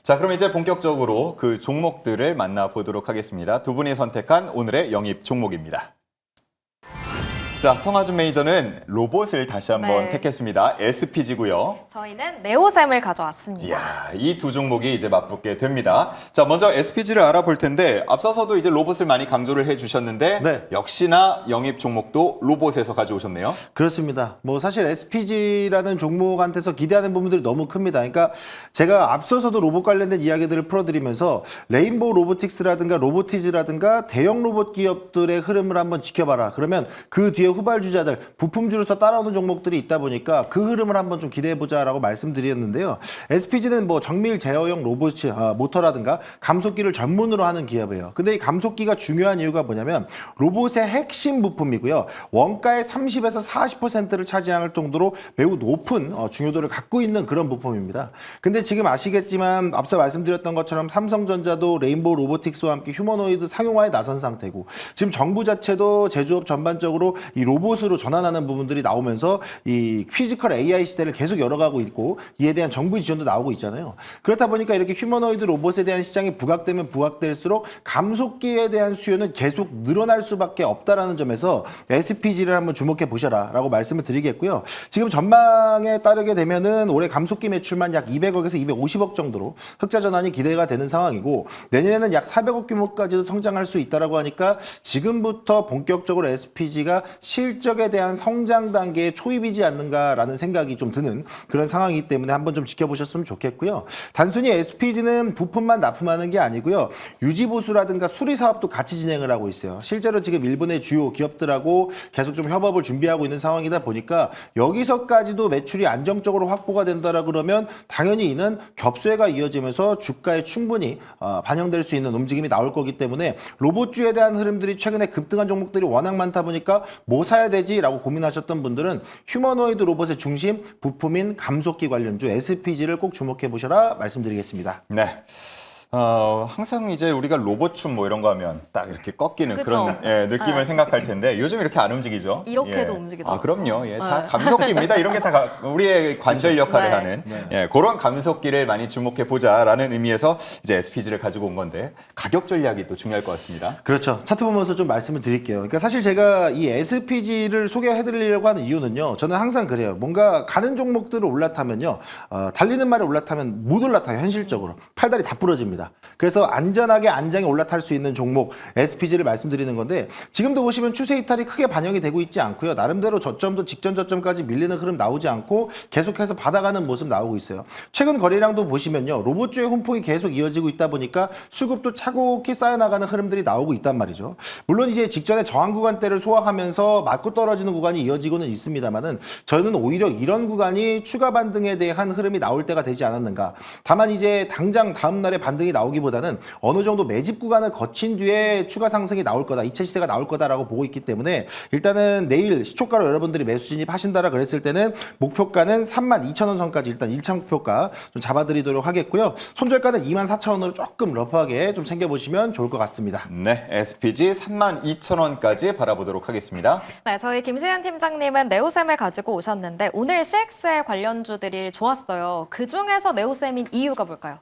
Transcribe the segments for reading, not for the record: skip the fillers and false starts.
자, 그럼 이제 본격적으로 그 종목들을 만나보도록 하겠습니다. 두 분이 선택한 오늘의 영입 종목입니다. 자, 성하준 매니저는 로봇을 다시 한번 네. 택했습니다. SPG고요. 저희는 네오셈을 가져왔습니다. 이야, 이 두 종목이 이제 맞붙게 됩니다. 자, 먼저 SPG를 알아볼 텐데 앞서서도 이제 로봇을 많이 강조를 해주셨는데 네. 역시나 영입 종목도 로봇에서 가져오셨네요. 그렇습니다. 뭐 사실 SPG라는 종목한테서 기대하는 부분들이 너무 큽니다. 그러니까 제가 앞서서도 로봇 관련된 이야기들을 풀어드리면서 레인보우 로보틱스라든가 로보티즈라든가 대형 로봇 기업들의 흐름을 한번 지켜봐라. 그러면 그 뒤에 후발주자들, 부품주로서 따라오는 종목들이 있다 보니까 그 흐름을 한번 좀 기대해보자라고 말씀드렸는데요. SPG는 뭐 정밀 제어형 로봇, 모터라든가 감속기를 전문으로 하는 기업이에요. 근데 이 감속기가 중요한 이유가 뭐냐면 로봇의 핵심 부품이고요. 원가의 30에서 40%를 차지할 정도로 매우 높은 중요도를 갖고 있는 그런 부품입니다. 근데 지금 아시겠지만 앞서 말씀드렸던 것처럼 삼성전자도 레인보우 로보틱스와 함께 휴머노이드 상용화에 나선 상태고 지금 정부 자체도 제조업 전반적으로 이 로봇으로 전환하는 부분들이 나오면서 이 피지컬 AI 시대를 계속 열어가고 있고 이에 대한 정부 지원도 나오고 있잖아요. 그렇다 보니까 이렇게 휴머노이드 로봇에 대한 시장이 부각되면 부각될수록 감속기에 대한 수요는 계속 늘어날 수밖에 없다라는 점에서 SPG를 한번 주목해 보셔라 라고 말씀을 드리겠고요. 지금 전망에 따르게 되면은 올해 감속기 매출만 약 200억에서 250억 정도로 흑자 전환이 기대가 되는 상황이고 내년에는 약 400억 규모까지도 성장할 수 있다라고 하니까 지금부터 본격적으로 SPG가 실적에 대한 성장 단계에 초입이지 않는가라는 생각이 좀 드는 그런 상황이기 때문에 한번 좀 지켜보셨으면 좋겠고요. 단순히 SPG는 부품만 납품하는 게 아니고요. 유지보수라든가 수리 사업도 같이 진행을 하고 있어요. 실제로 지금 일본의 주요 기업들하고 계속 좀 협업을 준비하고 있는 상황이다 보니까 여기서까지도 매출이 안정적으로 확보가 된다라 그러면 당연히 이는 겹쇠가 이어지면서 주가에 충분히 반영될 수 있는 움직임이 나올 거기 때문에 로봇주에 대한 흐름들이 최근에 급등한 종목들이 워낙 많다 보니까 뭐 사야 되지라고 고민하셨던 분들은 휴머노이드 로봇의 중심 부품인 감속기 관련주 SPG를 꼭 주목해 보셔라 말씀드리겠습니다. 네. 항상 이제 우리가 로봇춤 뭐 이런 거 하면 딱 이렇게 꺾이는 그쵸? 그런 느낌을 생각할 텐데 요즘 이렇게 안 움직이죠? 이렇게도 예. 움직이더라고요. 아, 그럼요. 예, 다 네. 감속기입니다. 이런 게 다 우리의 관절 역할을 네. 하는 그런 감속기를 많이 주목해 보자라는 의미에서 이제 SPG를 가지고 온 건데 가격 전략이 또 중요할 것 같습니다. 그렇죠. 차트 보면서 좀 말씀을 드릴게요. 그러니까 사실 제가 이 SPG를 소개해드리려고 하는 이유는요. 저는 항상 그래요. 뭔가 가는 종목들을 올라타면요. 달리는 말에 올라타면 못 올라타요. 현실적으로. 팔다리 다 부러집니다. 그래서 안전하게 안장에 올라탈 수 있는 종목 SPG를 말씀드리는 건데 지금도 보시면 추세 이탈이 크게 반영이 되고 있지 않고요. 나름대로 저점도 직전 저점까지 밀리는 흐름 나오지 않고 계속해서 받아가는 모습 나오고 있어요. 최근 거래량도 보시면요. 로봇주의 훈풍이 계속 이어지고 있다 보니까 수급도 차곡히 쌓여나가는 흐름들이 나오고 있단 말이죠. 물론 이제 직전에 저항 구간대를 소화하면서 맞고 떨어지는 구간이 이어지고는 있습니다만은 저는 오히려 이런 구간이 추가 반등에 대한 흐름이 나올 때가 되지 않았는가. 다만 이제 당장 다음 날에 반등이 나오기보다는 어느 정도 매집 구간을 거친 뒤에 추가 상승이 나올 거다. 2차 시세가 나올 거다라고 보고 있기 때문에 일단은 내일 시초가로 여러분들이 매수 진입하신다라 그랬을 때는 목표가는 32,000원 선까지 일단 1차 목표가 좀 잡아드리도록 하겠고요. 손절가는 24,000원으로 조금 러프하게 좀 챙겨보시면 좋을 것 같습니다. 네, SPG 32,000원까지 바라보도록 하겠습니다. 네, 저희 김시현 팀장님은 네오셈을 가지고 오셨는데 오늘 CXL 관련주들이 좋았어요. 그중에서 네오셈인 이유가 뭘까요?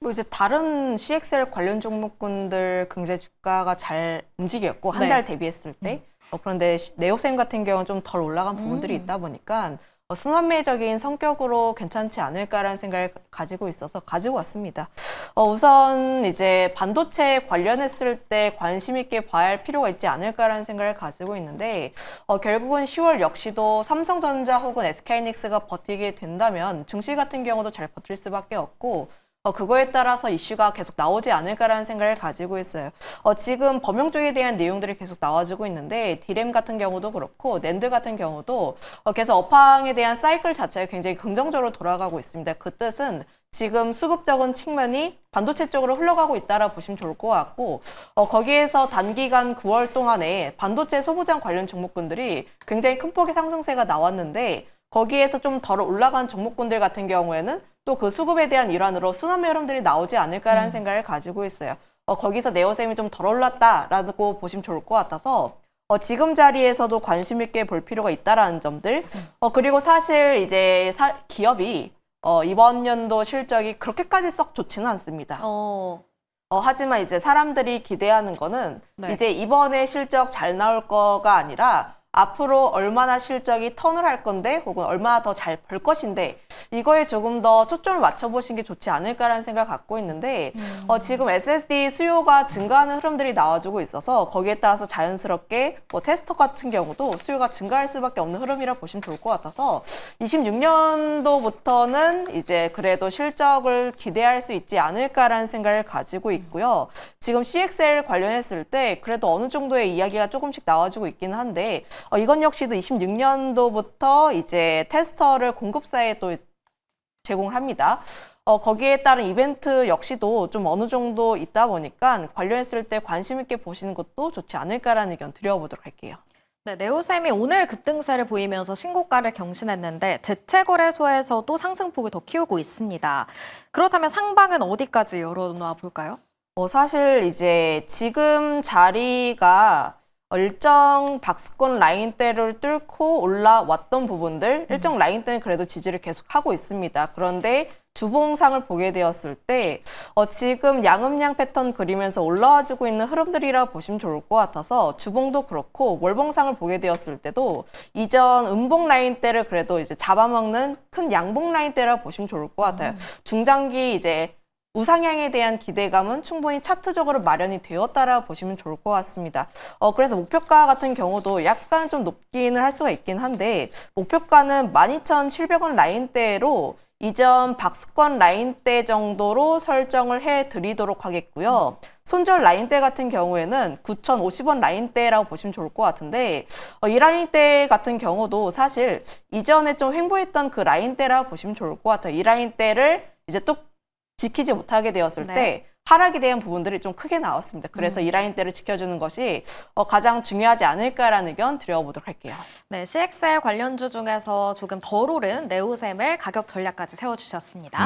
뭐 이제 다른 CXL 관련 종목군들 굉장히 주가가 잘 움직였고 한 네. 달 대비했을 때 그런데 네오셈 같은 경우는 좀 덜 올라간 부분들이 있다 보니까 순환매적인 성격으로 괜찮지 않을까라는 생각을 가지고 있어서 가지고 왔습니다. 우선 이제 반도체 관련했을 때 관심 있게 봐야 할 필요가 있지 않을까라는 생각을 가지고 있는데 결국은 10월 역시도 삼성전자 혹은 SK하이닉스가 버티게 된다면 증시 같은 경우도 잘 버틸 수밖에 없고 그거에 따라서 이슈가 계속 나오지 않을까라는 생각을 가지고 있어요. 지금 범용 쪽에 대한 내용들이 계속 나와주고 있는데 디램 같은 경우도 그렇고 낸드 같은 경우도 계속 업황에 대한 사이클 자체가 굉장히 긍정적으로 돌아가고 있습니다. 그 뜻은 지금 수급적인 측면이 반도체 쪽으로 흘러가고 있다라 보시면 좋을 것 같고 거기에서 단기간 9월 동안에 반도체 소부장 관련 종목군들이 굉장히 큰 폭의 상승세가 나왔는데 거기에서 좀 덜 올라간 종목군들 같은 경우에는 또 그 수급에 대한 일환으로 순환매 흐름들이 나오지 않을까라는 생각을 가지고 있어요. 거기서 네오셈이 좀 덜 올랐다라고 보시면 좋을 것 같아서 지금 자리에서도 관심 있게 볼 필요가 있다라는 점들. 그리고 사실 이제 기업이 이번 연도 실적이 그렇게까지 썩 좋지는 않습니다. 하지만 이제 사람들이 기대하는 거는 네. 이제 이번에 실적 잘 나올 거가 아니라 앞으로 얼마나 실적이 턴을 할 건데 혹은 얼마나 더 잘 벌 것인데 이거에 조금 더 초점을 맞춰보신 게 좋지 않을까라는 생각을 갖고 있는데 지금 SSD 수요가 증가하는 흐름들이 나와주고 있어서 거기에 따라서 자연스럽게 뭐 테스터 같은 경우도 수요가 증가할 수밖에 없는 흐름이라 보시면 좋을 것 같아서 26년도부터는 이제 그래도 실적을 기대할 수 있지 않을까라는 생각을 가지고 있고요. 지금 CXL 관련했을 때 그래도 어느 정도의 이야기가 조금씩 나와주고 있기는 한데 이건 역시도 26년도부터 이제 테스터를 공급사에 또 제공을 합니다. 거기에 따른 이벤트 역시도 좀 어느 정도 있다 보니까 관련했을 때 관심 있게 보시는 것도 좋지 않을까라는 의견 드려보도록 할게요. 네, 네오셈이 오늘 급등세를 보이면서 신고가를 경신했는데 재채거래소에서도 상승폭을 더 키우고 있습니다. 그렇다면 상방은 어디까지 열어놔 볼까요? 사실 이제 지금 자리가 일정 박스권 라인대를 뚫고 올라왔던 부분들, 일정 라인대는 그래도 지지를 계속하고 있습니다. 그런데 주봉상을 보게 되었을 때 지금 양음양 패턴 그리면서 올라와주고 있는 흐름들이라 보시면 좋을 것 같아서 주봉도 그렇고 월봉상을 보게 되었을 때도 이전 음봉 라인대를 그래도 이제 잡아먹는 큰 양봉 라인대라 보시면 좋을 것 같아요. 중장기 이제 우상향에 대한 기대감은 충분히 차트적으로 마련이 되었다라 보시면 좋을 것 같습니다. 그래서 목표가 같은 경우도 약간 좀 높기는 할 수가 있긴 한데 목표가는 12,700원 라인대로 이전 박스권 라인대 정도로 설정을 해드리도록 하겠고요. 손절 라인대 같은 경우에는 9,050원 라인대라고 보시면 좋을 것 같은데 이 라인대 같은 경우도 사실 이전에 좀 횡보했던 그 라인대라고 보시면 좋을 것 같아요. 이 라인대를 이제 뚝 지키지 못하게 되었을 네. 때 하락에 대한 부분들이 좀 크게 나왔습니다. 그래서 이 라인대를 지켜주는 것이 가장 중요하지 않을까라는 의견 드려보도록 할게요. 네, CXL 관련주 중에서 조금 덜 오른 네오셈을 가격 전략까지 세워주셨습니다.